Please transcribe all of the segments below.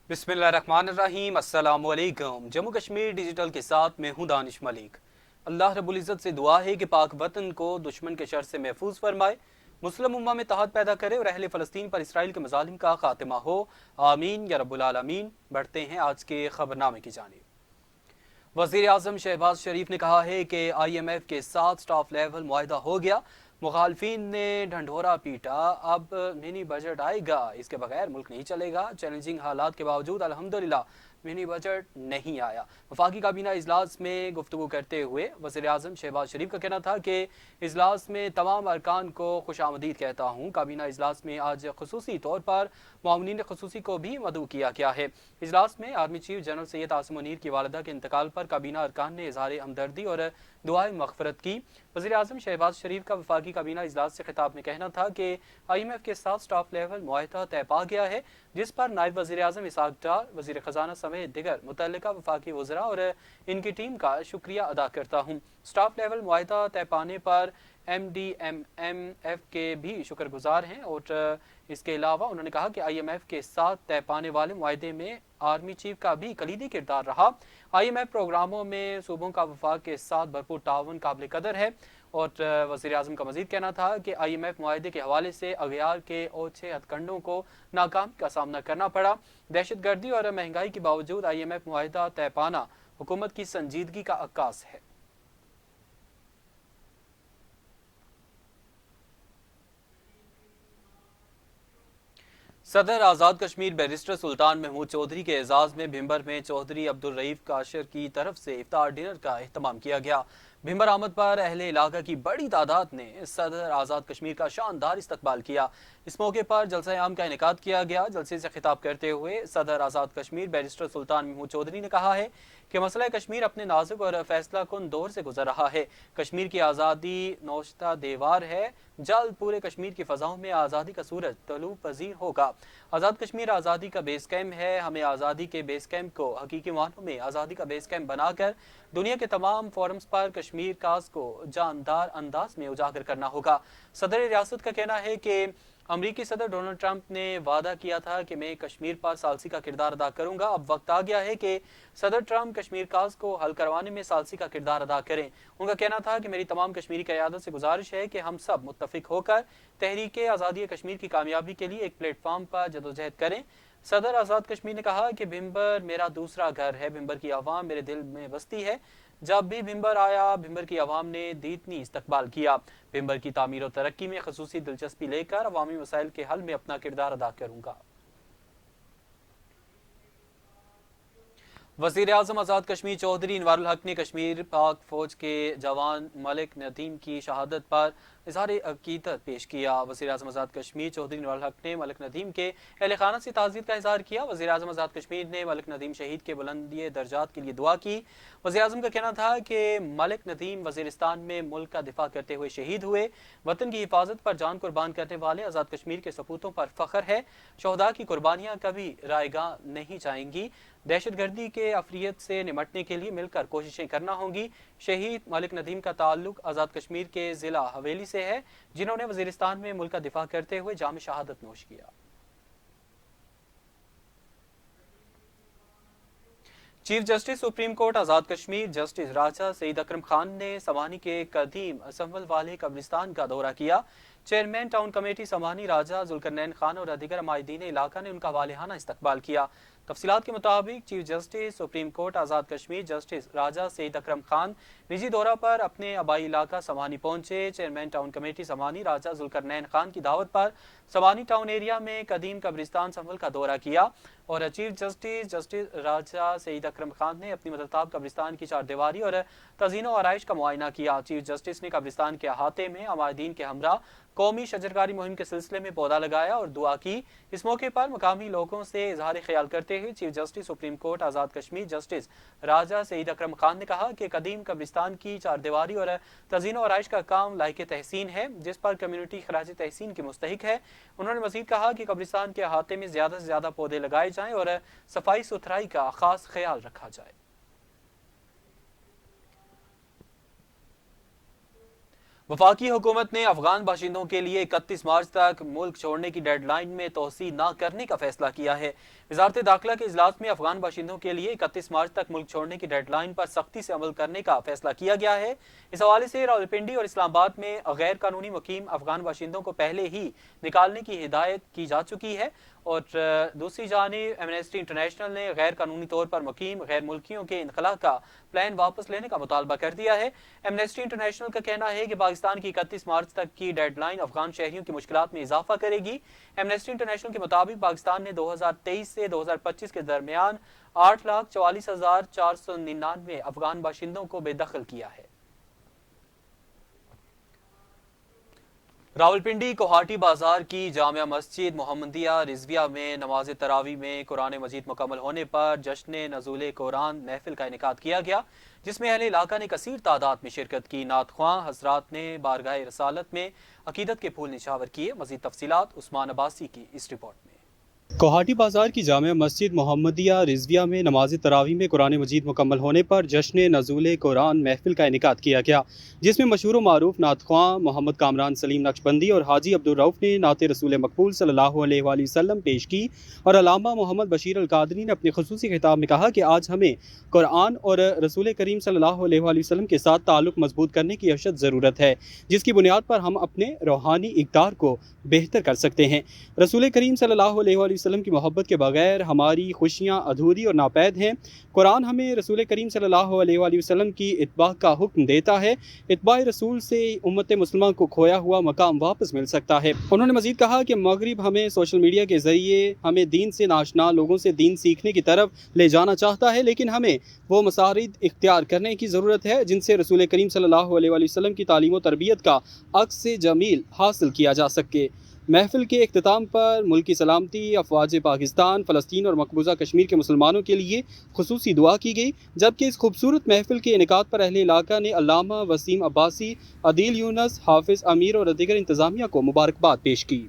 बिस्मिल्लाहिर्रहमानिर्रहीम। अस्सलामु अलैकुम। जम्मू कश्मीर डिजिटल के साथ मैं हूं दानिश मलिक। अल्लाह रब्बुल इज़्ज़त से दुआ है कि पाक वतन को दुश्मन के शर से महफूज फरमाए, मुस्लिम उम्मा में इत्तेहाद पैदा करे और अहले फ़लस्तीन पर इसराइल के मज़ालिम का खात्मा हो। आमीन या रब्बुल आलमीन। बढ़ते हैं आज के खबरनामे की जानिब। वज़ीर आज़म शहबाज शरीफ ने कहा है कि IMF के साथ स्टाफ लेवल मुआहिदा हो गया। मुखालफिन ने ढंढोरा पीटा, अब मिनी बजट आएगा, इसके बगैर मुल्क नहीं चलेगा। चैलेंजिंग हालात के बावजूद अल्हम्दुलिल्लाह मिनी बजट नहीं आया। वफाकी काबीना इजलास में गुफ्तगू करते हुए वज़ीर आज़म शहबाज शरीफ का कहना था कि इजलास में तमाम अरकान को खुशामदीद कहता हूँ। काबीना इजलास में आज खसूसी तौर पर मामलीन खसूसी को भी मदऊ किया गया है। इजलास में army chief general Syed Asim Munir की वालिदा के इंतकाल पर काबीना अरकान ने इजहार हमदर्दी और दुआए मग़फ़िरत की। वज़ीर आज़म शहबाज शरीफ का वफाकी काबीना इजलास से खिताब में कहना था कि IMF के साथ स्टाफ लेवल मुआहिदा तय पा गया है, जिस पर नायब वज़ीर आज़म इसहाक़ डार, वज़ीर ख़जाना समेत दिगर मुतल्लिका वफाकी वज़रा और इनकी टीम का शुक्रिया अदा करता हूँ। स्टाफ लेवल मुआहिदा तय पाने पर MDMMF के भी शुक्रगुजार हैं। और इसके अलावा उन्होंने कहा कि IMF के साथ तय पाने वाले मुआहिदे में आर्मी चीफ का भी कलीदी किरदार रहा। IMF प्रोग्रामों में सूबों का वफाक के साथ भरपूर ताउन काबिल कदर है। और वज़ीर आज़म का मजीद कहना था कि IMF मुआहिदे के हवाले से अगयार के ओछे हथकंडों को नाकामी का सामना करना पड़ा। दहशत गर्दी और महंगाई के बावजूद IMF मुआहिदा तय पाना हुकूमत की संजीदगी का अक्कास है। सदर आज़ाद कश्मीर बैरिस्टर सुल्तान महमूद चौधरी के एजाज़ में भिंबर में चौधरी अब्दुल रईफ काशिर की तरफ से इफ्तार डिनर का एहतमाम किया गया। भिंबर आमद पर अहले इलाका की बड़ी तादाद ने सदर आज़ाद कश्मीर का शानदार इस्तकबाल किया। इस मौके पर जलसा आम का इनेकाद किया गया। जलसे से खिताब करते हुए सदर आज़ाद कश्मीर बैरिस्टर सुल्तान महमूद चौधरी ने कहा है कि मसला कश्मीर अपने नाजुक और फैसला कुन दौर से गुजर रहा है। कश्मीर की आज़ादी नौश्ता देवार है, जल्द पूरे कश्मीर की फ़ज़ाओं में आज़ादी का सूरज तलू पजीर होगा। आज़ाद कश्मीर आज़ादी का बेस कैम्प है। हमें आज़ादी के बेस कैम्प को हकीकी मानों में आज़ादी का बेस कैम्प बनाकर दुनिया के तमाम फोरम्स पर कश्मीर काज को जानदार अंदाज में उजागर करना होगा। सदर रियासत का कहना है कि अमरीकी सदर डोनाल्ड ट्रंप ने वादा किया था कि मैं कश्मीर पर सालसी का किरदार अदा करूंगा। अब वक्त आ गया है कि सदर ट्रंप कश्मीर काज को हल करवाने में सालसी का किरदार अदा करें। उनका कहना था कि मेरी तमाम कश्मीरी क़यादत से गुजारिश है कि हम सब मुत्तफिक होकर तहरीक आज़ादी कश्मीर की कामयाबी के लिए एक प्लेटफॉर्म पर जदोजहद करें। सदर आज़ाद कश्मीर ने कहा कि भिंबर मेरा दूसरा घर है, भिंबर की आवाम मेरे दिल में बसती है। जब भी भिंबर आया, भिंबर की आवाम ने दीदनी इस्तकबाल किया। भिंबर की तामीर और तरक्की में खसूसी दिलचस्पी लेकर अवामी मसाइल के हल में अपना किरदार अदा करूंगा। वज़ीर आज़म आज़ाद कश्मीर चौधरी इनवारुल हक ने कश्मीर पाक फौज के जवान मलिक नदीम की शहादत पर इजहार अकीदत पेश किया। वज़ीर आज़म आज़ाद कश्मीर चौधरी इनवारुल हक ने मलिक नदीम के अहल खाना से ताज़ीयत का इजहार किया। वज़ीर आज़म आज़ाद कश्मीर ने मलिक नदीम शहीद के बुलंदी दर्जात के लिए दुआ की। वज़ीर आज़म का कहना था कि मलिक नदीम वज़ीरिस्तान में मुल्क का दिफा करते हुए शहीद हुए। वतन की हिफाजत पर जान कुर्बान करने वाले आज़ाद कश्मीर के सपूतों पर फ़ख्र है। शोहदा की कुर्बानियाँ कभी रायगा नहीं जाएंगी। दहशतगर्दी के अफरियत से निमटने के लिए मिलकर कोशिशें करना होंगी। शहीद मलिक नदीम का ताल्लुक आज़ाद कश्मीर के ज़िला हवेली से है, जिन्होंने वज़ीरिस्तान में मुल्क का दिफा करते हुए जाम शहादत नोश किया। Chief justice supreme court Azad Kashmir justice राजा सईद अकरम खान ने समानी के कदीम असम्बल वाले कब्रिस्तान का दौरा किया। चेयरमैन टाउन कमेटी समानी राजा जुल्करनैन खान और दीगर माहिदीन इलाका ने उनका वालिहाना इस्तकबाल किया। तफसीलात के मुताबिक chief justice supreme court Azad Kashmir justice राजा सईद अकरम खान निजी दौरा पर अपने आबाई इलाका समानी पहुंचे। चेयरमैन टाउन कमेटी समानी राजा जुल्करनैन खान की दावत पर समानी टाउन एरिया में कदीम कब्रिस्तान संभल का दौरा किया। और चीफ जस्टिस जस्टिस राजा सईद अकरम खान ने अपनी मददताब कब्रिस्तान की चारदीवारी और तज़ीन और आराइश का मुआयना किया। चीफ जस्टिस ने कब्रिस्तान के अहाते में अमादीन के हमरा कौमी शजरकारी मुहिम के सिलसिले में पौधा लगाया और दुआ की। इस मौके पर मकामी लोगों से इजहार ख्याल करते हुए chief justice supreme court Azad Kashmir justice राजा सईद अकरम खान ने कहा कि कदीम कब्रिस्तान की चारदीवारी और तज़ीन और आराइश का काम लायक तहसीन है, जिस पर कम्युनिटी खराज तहसीन की मुस्तहिक है। उन्होंने मजीद कहा कि कब्रिस्तान के अहाते में ज़्यादा से ज़्यादा पौधे लगाए जाएं और सफाई सुथराई का खास ख्याल रखा जाए। वफाकी हुकूमत ने अफगान बाशिंदों के लिए 31 मार्च तक मुल्क छोड़ने की डेड लाइन में तोसी न करने का फैसला किया है। वजारत दाखिला के इजलास में अफगान बाशिंदों के लिए 31 मार्च तक मुल्क छोड़ने की डेड लाइन पर सख्ती से अमल करने का फैसला किया गया है। इस हवाले से रावलपिंडी और इस्लामाबाद में गैर कानूनी मुकीम अफगान बाशिंदों को पहले ही निकालने की हिदायत की जा चुकी है और दूसरी जानिब एमनेस्टी इंटरनेशनल ने गैर कानूनी तौर पर मुकीम गैर मुल्कियों के इनखला का प्लान वापस लेने का मुतालबा कर दिया है। एमनेस्टी इंटरनेशनल का कहना है कि पाकिस्तान की 31 मार्च तक की डेडलाइन अफगान शहरियों की मुश्किलात में इजाफा करेगी। एमनेस्टी इंटरनेशनल के मुताबिक पाकिस्तान ने 2023 से 2025 के दरमियान 8,44,499 अफगान बाशिंदों को बेदखल किया है। रावलपिंडी कोहाटी बाजार की जामिया मस्जिद मोहम्मदिया रिजविया में नमाज तरावी में कुरान मजीद मुकम्मल होने पर जश्न नज़ूल कुरान महफिल का इनेकाद किया गया, जिसमें अहले इलाका ने कसीर तादाद में शिरकत की। नात-ख्वां हजरात ने बारगाह रसालत में अकीदत के फूल निछावर किए। मजीद तफसीलात उस्मान अब्बासी की इस रिपोर्ट में। कोहाटी बाजार की जामिया मस्जिद मोहम्मदिया रिजविया में नमाज तरावी में कुरान मजीद मुकम्मल होने पर जश्न नज़ूल कुरान महफिल का इनेकाद किया गया, जिसमें मशहूर मारूफ नात-ख्वां मोहम्मद कामरान सलीम नक्शबंदी और हाजी अब्दुल रऊफ ने नात रसूल मकबूल सल्लल्लाहु अलैहि वसल्लम पेश की और अल्लामा मोहम्मद बशीर अल कादरी ने अपने खुसूसी खिताब में कहा कि आज हमें कुरान और रसूल करीम सल्लल्लाहु अलैहि वसल्लम के साथ ताल्लुक़ मजबूत करने की अशद ज़रूरत है, जिसकी बुनियाद पर हम अपने रूहानी इक़दार को बेहतर कर सकते हैं। रसूल करीम सल्लल्लाहु अलैहि वसल्लम की मोहब्बत के बगैर हमारी खुशियाँ अधूरी और नापैद हैं। कुरान हमें रसूल करीम सल्लल्लाहु अलैहि वसल्लम की इत्बा का हुक्म देता है। इत्बा रसूल से उम्मत मुस्लिमा को खोया हुआ मकाम वापस मिल सकता है। उन्होंने मजीद कहा कि मगरिब हमें सोशल मीडिया के ज़रिए हमें दीन से नाशना लोगों से दीन सीखने की तरफ ले जाना चाहता है, लेकिन हमें वो मसारिद इख्तियार करने की ज़रूरत है जिनसे रसूल करीम सल्लल्लाहु अलैहि वसल्लम की तालीम और तरबियत का अक्स जमील हासिल किया जा सके। महफिल के इख्तिताम पर मुल्की सलामती, अफवाज पाकिस्तान, फ़लस्तीन और मकबूजा कश्मीर के मुसलमानों के लिए खुसूसी दुआ की गई, जबकि इस खूबसूरत महफिल के इनेकाद पर अहले इलाका ने अल्लामा वसीम अब्बासी, अदील यूनस, हाफिज़ अमीर और दीगर इंतज़ामिया को मुबारकबाद पेश की।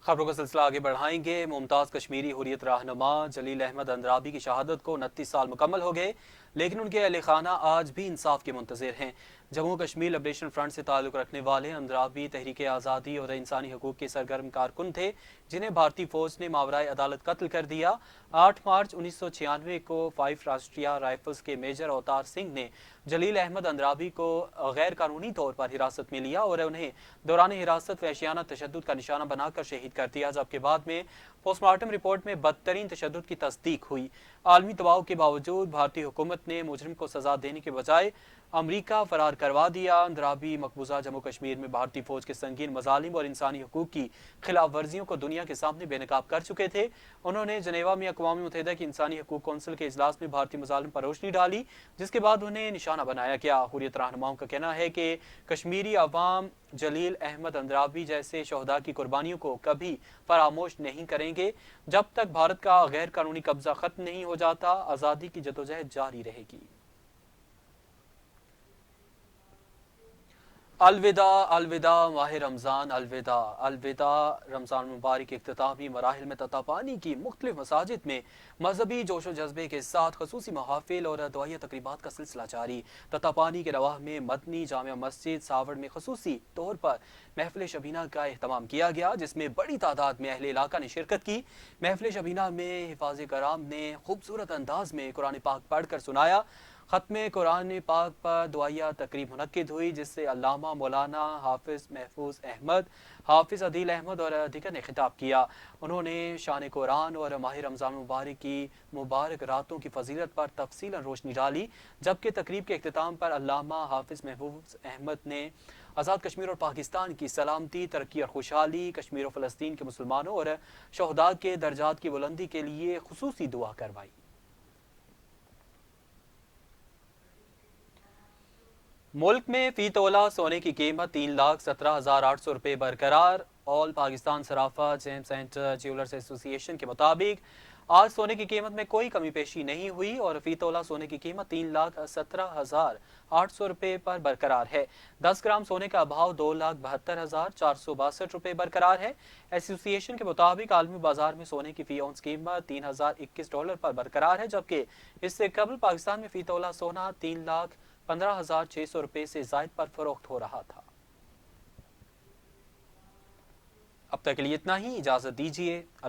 खबरों का सिलसिला आगे बढ़ाएंगे। मुमताज़ कश्मीरी हुर्रियत रहनुमा जलील अहमद अंद्राबी की शहादत को 29 साल मुकम्मल हो गए, लेकिन उनके अहले खाना आज भी इंसाफ के मुंतज़िर हैं। जम्मू कश्मीर लिबरेशन फ्रंट से ताल्लुक़ रखने वाले अंद्राबी तहरीक आज़ादी और इंसानी हकूक़ के सरगर्म कारकुन थे, जिन्हें भारतीय फ़ौज ने मावराए अदालत कत्ल कर दिया। 8 मार्च 1996 को 5 राष्ट्रीय राइफल्स के मेजर अवतार सिंह ने जलील अहमद अंद्राबी को गैर कानूनी तौर पर हिरासत में लिया और उन्हें दौरान हिरासत वहशियाना तशद्दुद का निशाना बनाकर शहीद कर दिया, जबकि बाद में पोस्टमार्टम रिपोर्ट में बदतरीन तशद्दुद की तस्दीक हुई। आलमी दबाव के बावजूद भारतीय हुकूमत ने मुजरिम को सजा देने के बजाय अमरीका फरार करवा दिया। अंद्राबी मकबूजा जम्मू कश्मीर में भारतीय फौज के संगीन मजालिम और इंसानी हकूक की खिलाफ वर्जियों को दुनिया के सामने बेनकाब कर चुके थे। उन्होंने जनेवा में अक़वाम मुत्तहिदा की इंसानी हकूक कौंसिल के इजलास में भारतीय मजालिम पर रोशनी डाली, जिसके बाद उन्हें निशाना बनाया गया। हुर्रियत रहनुमाओं का कहना है कि कश्मीरी अवाम जलील अहमद अंद्राबी जैसे शहदा की कुर्बानियों को कभी फरामोश नहीं करेंगे। जब तक भारत का गैर कानूनी कब्जा खत्म नहीं हो जाता, आज़ादी की जदोजहद जारी रहेगी। अलविदा अलविदा माह रमज़ान, अलविदा अलविदा रमज़ान मुबारक के इख्तितामी मराहिल में ततापानी की मुख्तलिफ मसाजिद में मजहबी जोश व जज्बे के साथ खसूसी महाफिल और दुआया तकरीबात का सिलसिला जारी। ततापानी के रवाह में मदनी जामिया मस्जिद सावड़ में खसूसी तौर पर महफिल शबीना का एहतमाम किया गया, जिसमें बड़ी तादाद में अहले इलाका ने शिरकत की। महफिल शबीना में हिफाज़ कराम ने खूबसूरत अंदाज में कुरान पाक पढ़ कर सुनाया। ख़त्म कुरान पाक पर दुआया तकरीब मुनक्किद हुई, जिससे अल्लामा मौलाना हाफिज़ महफूज अहमद, हाफिज़ अदील अहमद और दीगर ने खिताब किया। उन्होंने शान कुरान और माह रमज़ान मुबारक की मुबारक रातों की फजीलत पर तफसीलन रोशनी डाली, जबकि तकरीब के इख्तिताम पर अल्लामा हाफिज़ महफूज अहमद ने आज़ाद कश्मीर और पाकिस्तान की सलामती, तरक्की और खुशहाली, कश्मीर और फ़लस्तीन के मुसलमानों और शहदा के दर्जात की बुलंदी के लिए खुसूसी दुआ करवाई। मुल्क में फी तोला सोने की कीमत 3,17,800 रुपये बरकरार। All Pakistan Sarafa James and jewellers association के मुताबिक आज सोने की कीमत में कोई कमी पेशी नहीं हुई और फी तोला सोने की कीमत 3,17,800 रुपये पर बरकरार है। 10 ग्राम सोने का भाव 2,72,462 रुपये बरकरार है। एसोसिएशन के मुताबिक आलमी बाजार में सोने की फी औंस कीमत $3,021 पर बरकरार है, जबकि इससे कबल पाकिस्तान में फी तोला सोना 15,600 روپے سے زائد پر فروخت ہو رہا تھا۔ اب تک کے لیے اتنا ہی، اجازت دیجیے۔